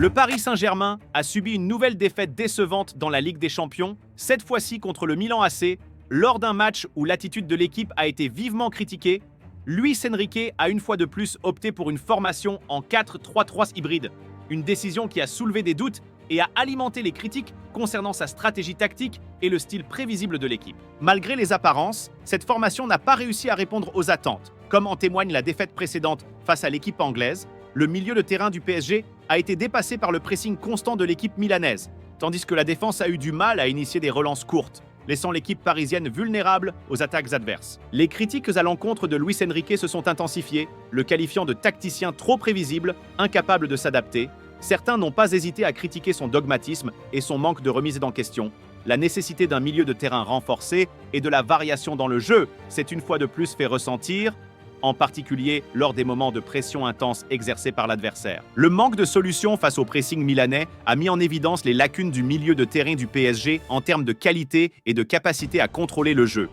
Le Paris Saint-Germain a subi une nouvelle défaite décevante dans la Ligue des Champions, cette fois-ci contre le Milan AC, lors d'un match où l'attitude de l'équipe a été vivement critiquée. Luis Enrique a une fois de plus opté pour une formation en 4-3-3 hybride, une décision qui a soulevé des doutes et a alimenté les critiques concernant sa stratégie tactique et le style prévisible de l'équipe. Malgré les apparences, cette formation n'a pas réussi à répondre aux attentes, comme en témoigne la défaite précédente face à l'équipe anglaise. Le milieu de terrain du PSG a été dépassé par le pressing constant de l'équipe milanaise, tandis que la défense a eu du mal à initier des relances courtes, laissant l'équipe parisienne vulnérable aux attaques adverses. Les critiques à l'encontre de Luis Enrique se sont intensifiées, le qualifiant de tacticien trop prévisible, incapable de s'adapter. Certains n'ont pas hésité à critiquer son dogmatisme et son manque de remise en question. La nécessité d'un milieu de terrain renforcé et de la variation dans le jeu s'est une fois de plus fait ressentir, en particulier lors des moments de pression intense exercés par l'adversaire. Le manque de solutions face au pressing milanais a mis en évidence les lacunes du milieu de terrain du PSG en termes de qualité et de capacité à contrôler le jeu.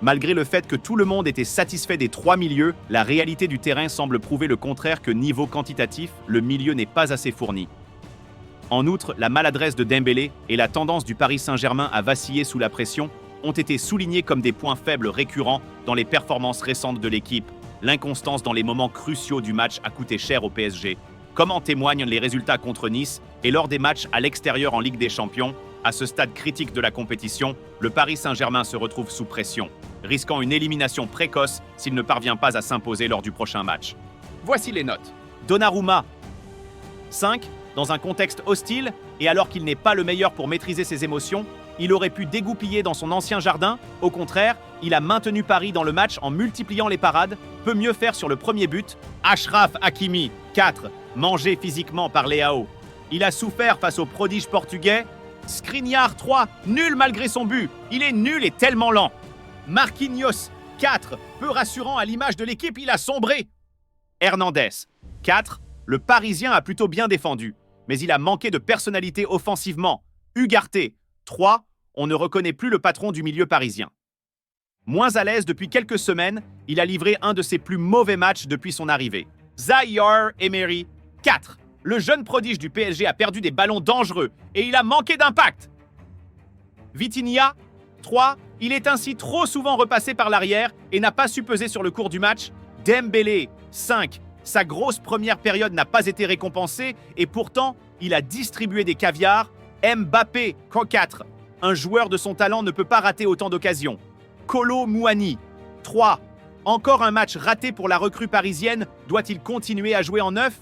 Malgré le fait que tout le monde était satisfait des trois milieux, la réalité du terrain semble prouver le contraire, que niveau quantitatif, le milieu n'est pas assez fourni. En outre, la maladresse de Dembélé et la tendance du Paris Saint-Germain à vaciller sous la pression ont été soulignés comme des points faibles récurrents dans les performances récentes de l'équipe. L'inconstance dans les moments cruciaux du match a coûté cher au PSG, comme en témoignent les résultats contre Nice et lors des matchs à l'extérieur en Ligue des Champions. À ce stade critique de la compétition, le Paris Saint-Germain se retrouve sous pression, risquant une élimination précoce s'il ne parvient pas à s'imposer lors du prochain match. Voici les notes. Donnarumma, 5. Dans un contexte hostile, et alors qu'il n'est pas le meilleur pour maîtriser ses émotions, il aurait pu dégoupiller dans son ancien jardin. Au contraire, il a maintenu Paris dans le match en multipliant les parades, peut mieux faire sur le premier but. Achraf Hakimi, 4. Mangé physiquement par Leao. Il a souffert face au prodige portugais. Skriniar, 3. Nul malgré son but. Il est nul et tellement lent. Marquinhos, 4. Peu rassurant à l'image de l'équipe, il a sombré. Hernandez, 4. Le Parisien a plutôt bien défendu, mais il a manqué de personnalité offensivement. Ugarte, 3. On ne reconnaît plus le patron du milieu parisien. Moins à l'aise depuis quelques semaines, il a livré un de ses plus mauvais matchs depuis son arrivée. Zaïre Emery, 4. Le jeune prodige du PSG a perdu des ballons dangereux et il a manqué d'impact. Vitinha, 3. Il est ainsi trop souvent repassé par l'arrière et n'a pas su peser sur le cours du match. Dembélé, 5. Sa grosse première période n'a pas été récompensée et pourtant, il a distribué des caviars. Mbappé, 4. Un joueur de son talent ne peut pas rater autant d'occasions. Kolo Muani, 3. Encore un match raté pour la recrue parisienne. Doit-il continuer à jouer en neuf ?